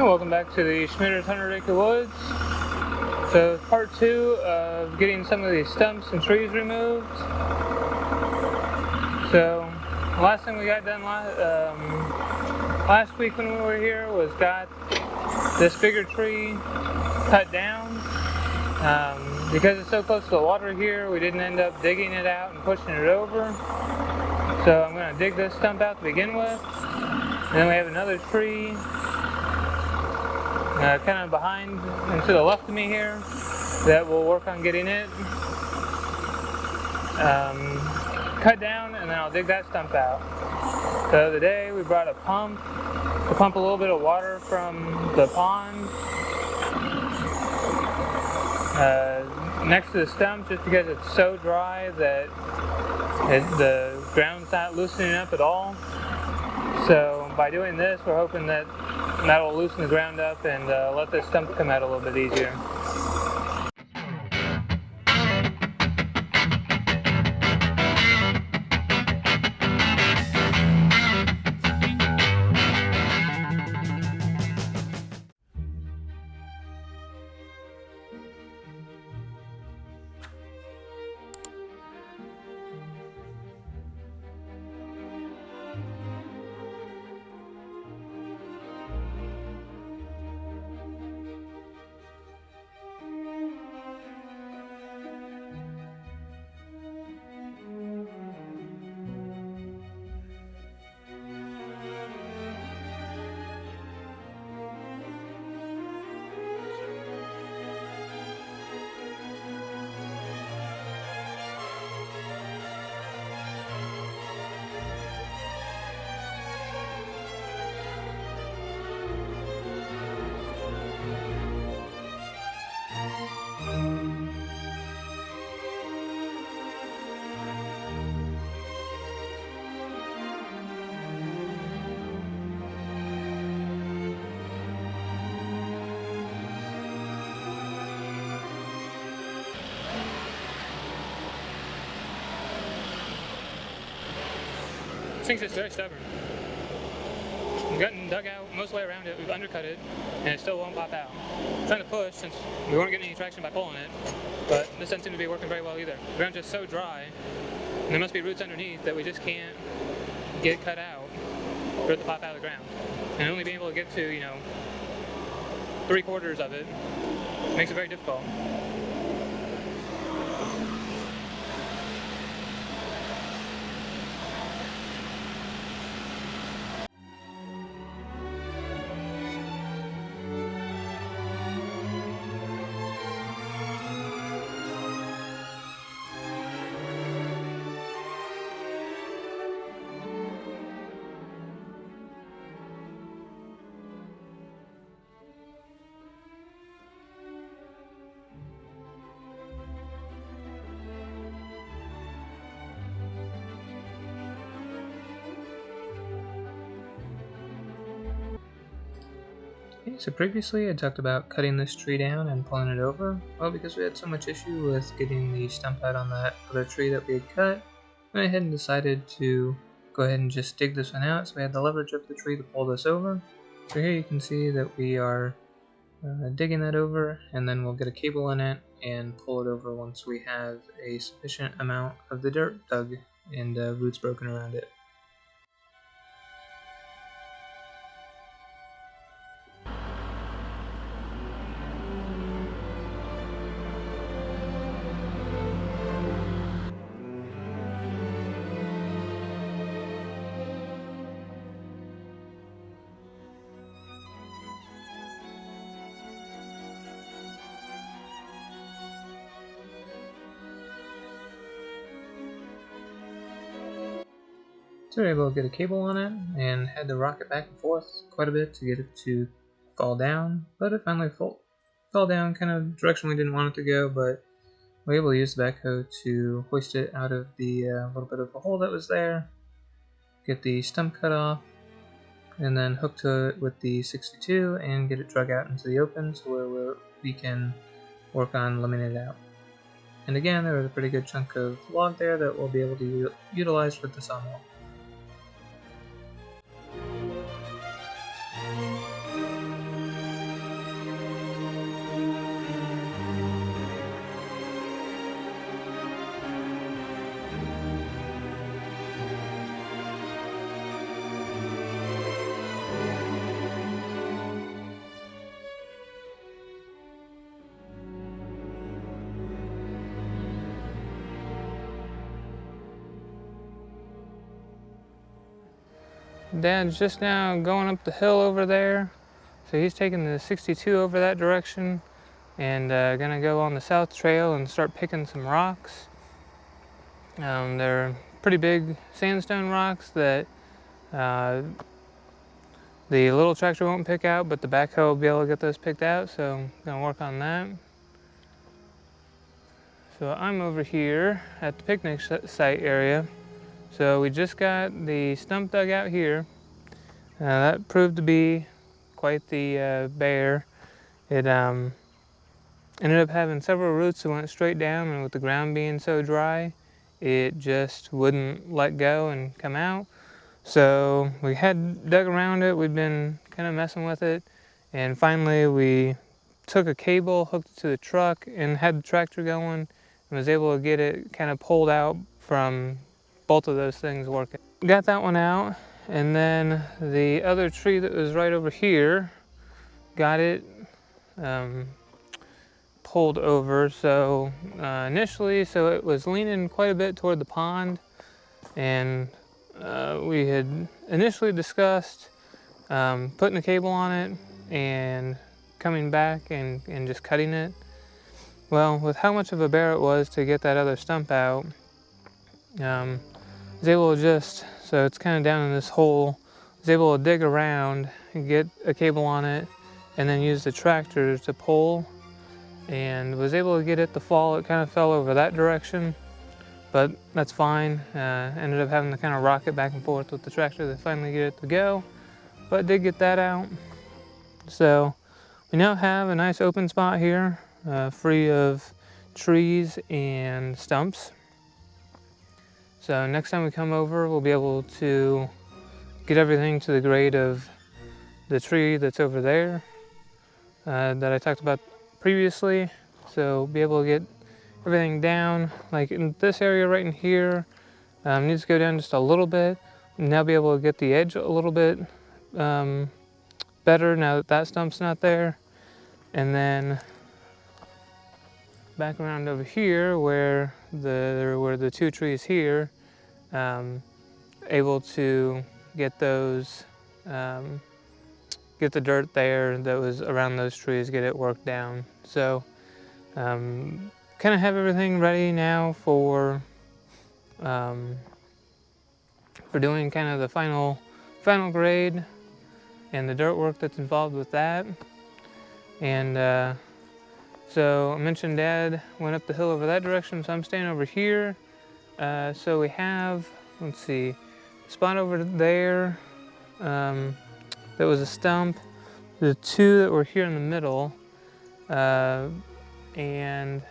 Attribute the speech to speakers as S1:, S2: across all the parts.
S1: Welcome back to the Schmitter's 100 Acre Woods. So part 2 of getting some of these stumps and trees removed. So last thing we got done last week when we were here was got this bigger tree cut down. Because it's so close to the water here, we didn't end up digging it out and pushing it over. So I'm going to dig this stump out to begin with. And then we have another tree kind of behind and to the left of me here that we'll work on getting it cut down, and then I'll dig that stump out. So today we brought a pump to pump a little bit of water from the pond next to the stump, just because it's so dry that the ground's not loosening up at all. So by doing this, we're hoping that will loosen the ground up and let this stump come out a little bit easier. This thing's just very stubborn. We've gotten dug out most of the way around it, we've undercut it, and it still won't pop out. I'm trying to push since we weren't getting any traction by pulling it, but this doesn't seem to be working very well either. The ground's just so dry, and there must be roots underneath that we just can't get cut out for it to pop out of the ground. And only being able to get to, 3/4 of it makes it very difficult. Okay, so previously I talked about cutting this tree down and pulling it over. Well, because we had so much issue with getting the stump out on that other tree that we had cut, I went ahead and decided to go ahead and just dig this one out, so we had the leverage of the tree to pull this over. So here you can see that we are digging that over, and then we'll get a cable in it and pull it over once we have a sufficient amount of the dirt dug and roots broken around it. So we were able to get a cable on it and had to rock it back and forth quite a bit to get it to fall down, but it finally fell down kind of direction we didn't want it to go, but we were able to use the backhoe to hoist it out of the little bit of a hole that was there, get the stump cut off, and then hook to it with the 62 and get it drug out into the open so where we can work on limbing it out. And again, there was a pretty good chunk of log there that we'll be able to utilize with the sawmill. Dad's just now going up the hill over there. So he's taking the 62 over that direction and gonna go on the south trail and start picking some rocks. They're pretty big sandstone rocks that the little tractor won't pick out, but the backhoe will be able to get those picked out, so I'm gonna work on that. So I'm over here at the picnic site area. So we just got the stump dug out here. That proved to be quite the bear. It ended up having several roots that went straight down, and with the ground being so dry, it just wouldn't let go and come out. So we had dug around it, we'd been kind of messing with it, and finally we took a cable, hooked it to the truck, and had the tractor going, and was able to get it kind of pulled out from both of those things working. Got that one out, and then the other tree that was right over here, got it pulled over. So initially, so it was leaning quite a bit toward the pond, and we had initially discussed putting a cable on it and coming back and just cutting it. Well, with how much of a bear it was to get that other stump out, I was able to just, so it's kind of down in this hole, I was able to dig around and get a cable on it and then use the tractor to pull, and was able to get it to fall. It kind of fell over that direction, but that's fine. Ended up having to kind of rock it back and forth with the tractor to finally get it to go, but did get that out. So we now have a nice open spot here, free of trees and stumps. So next time we come over, we'll be able to get everything to the grade of the tree that's over there that I talked about previously. So be able to get everything down, like in this area right in here, needs to go down just a little bit. Now be able to get the edge a little bit better now that that stump's not there. And then back around over here where the two trees here, able to get those, get the dirt there that was around those trees, get it worked down. So kind of have everything ready now for doing kind of the final grade and the dirt work that's involved with that. And so I mentioned Dad went up the hill over that direction, so I'm staying over here. So we have, let's see, a spot over there that was a stump, the two that were here in the middle, and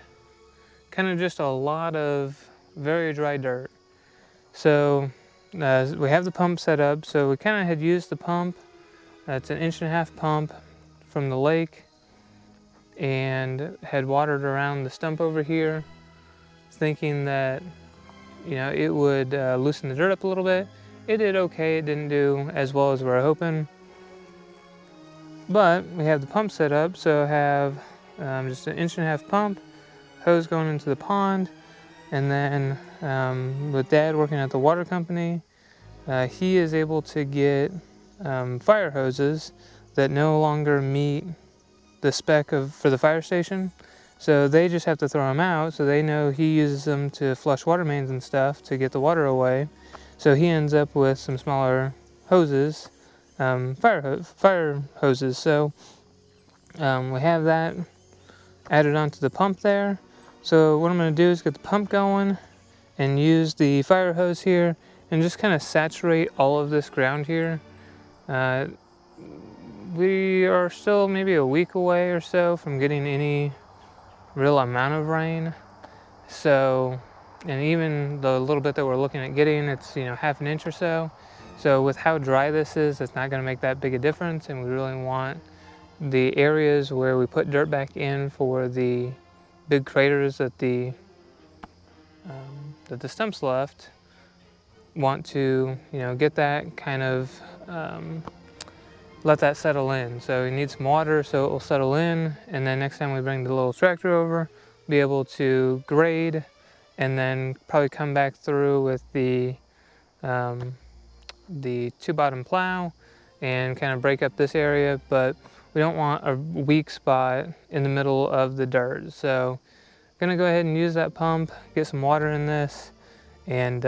S1: kind of just a lot of very dry dirt. So we have the pump set up, so we kind of had used the pump. It's an 1.5 inch pump from the lake, and had watered around the stump over here, thinking that, you know, it would loosen the dirt up a little bit. It did okay. It didn't do as well as we were hoping, but we have the pump set up, so I have just an 1.5 inch pump, hose going into the pond, and then with Dad working at the water company, he is able to get fire hoses that no longer meet the spec for the fire station. So they just have to throw them out, so they know he uses them to flush water mains and stuff to get the water away. So he ends up with some smaller hoses, fire hoses. So we have that added onto the pump there. So what I'm going to do is get the pump going and use the fire hose here and just kind of saturate all of this ground here. We are still maybe a week away or so from getting any real amount of rain. So, and even the little bit that we're looking at getting, it's, you know, 1/2 inch or so. So with how dry this is, it's not going to make that big a difference, and we really want the areas where we put dirt back in for the big craters that the stumps left, want to, you know, get that kind of let that settle in. So we need some water so it will settle in, and then next time we bring the little tractor over, be able to grade, and then probably come back through with the the 2-bottom plow and kind of break up this area, but we don't want a weak spot in the middle of the dirt. So I'm gonna go ahead and use that pump, get some water in this, and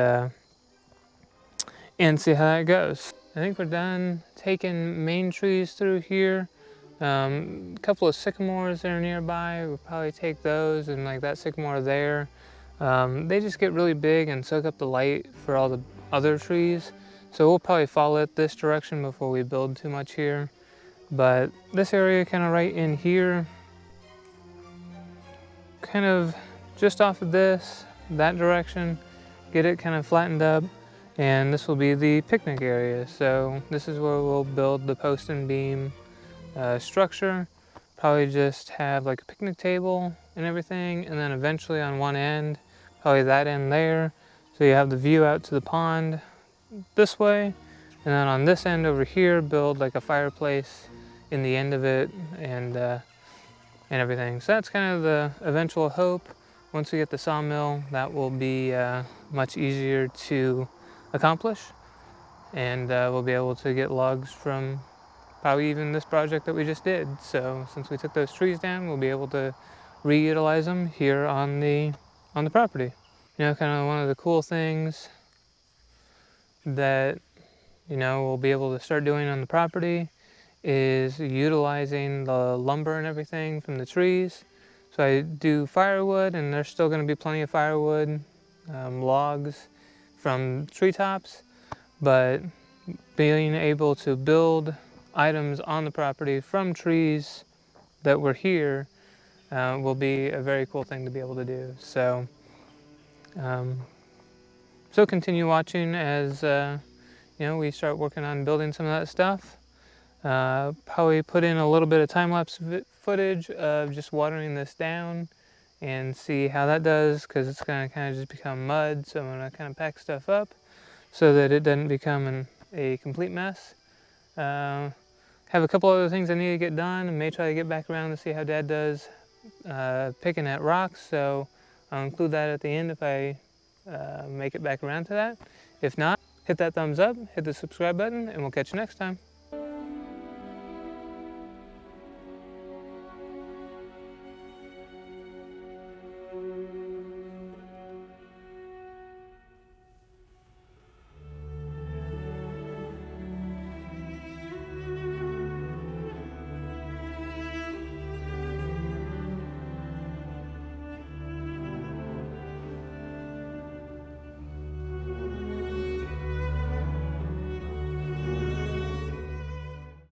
S1: see how that goes. I think we're done taking main trees through here. A couple of sycamores that are nearby, we'll probably take those, and like that sycamore there. They just get really big and soak up the light for all the other trees. So we'll probably follow it this direction before we build too much here. But this area kind of right in here, kind of just off of this, that direction, get it kind of flattened up. And this will be the picnic area. So this is where we'll build the post and beam structure. Probably just have like a picnic table and everything, and then eventually on one end, probably that end there, so you have the view out to the pond this way, and then on this end over here build like a fireplace in the end of it, and everything. So that's kind of the eventual hope. Once we get the sawmill, that will be much easier to accomplish, and we'll be able to get logs from probably even this project that we just did. So since we took those trees down, we'll be able to reutilize them here on the property. You know, kind of one of the cool things that, you know, we'll be able to start doing on the property is utilizing the lumber and everything from the trees. So I do firewood, and there's still going to be plenty of firewood, logs from treetops, but being able to build items on the property from trees that were here will be a very cool thing to be able to do. So, so continue watching as you know, we start working on building some of that stuff. Probably put in a little bit of time-lapse footage of just watering this down and see how that does, because it's going to kind of just become mud. So I'm going to kind of pack stuff up so that it doesn't become a complete mess. Have a couple other things I need to get done, and may try to get back around to see how Dad does picking at rocks. So I'll include that at the end if I make it back around to that. If not, hit that thumbs up, hit the subscribe button, and we'll catch you next time.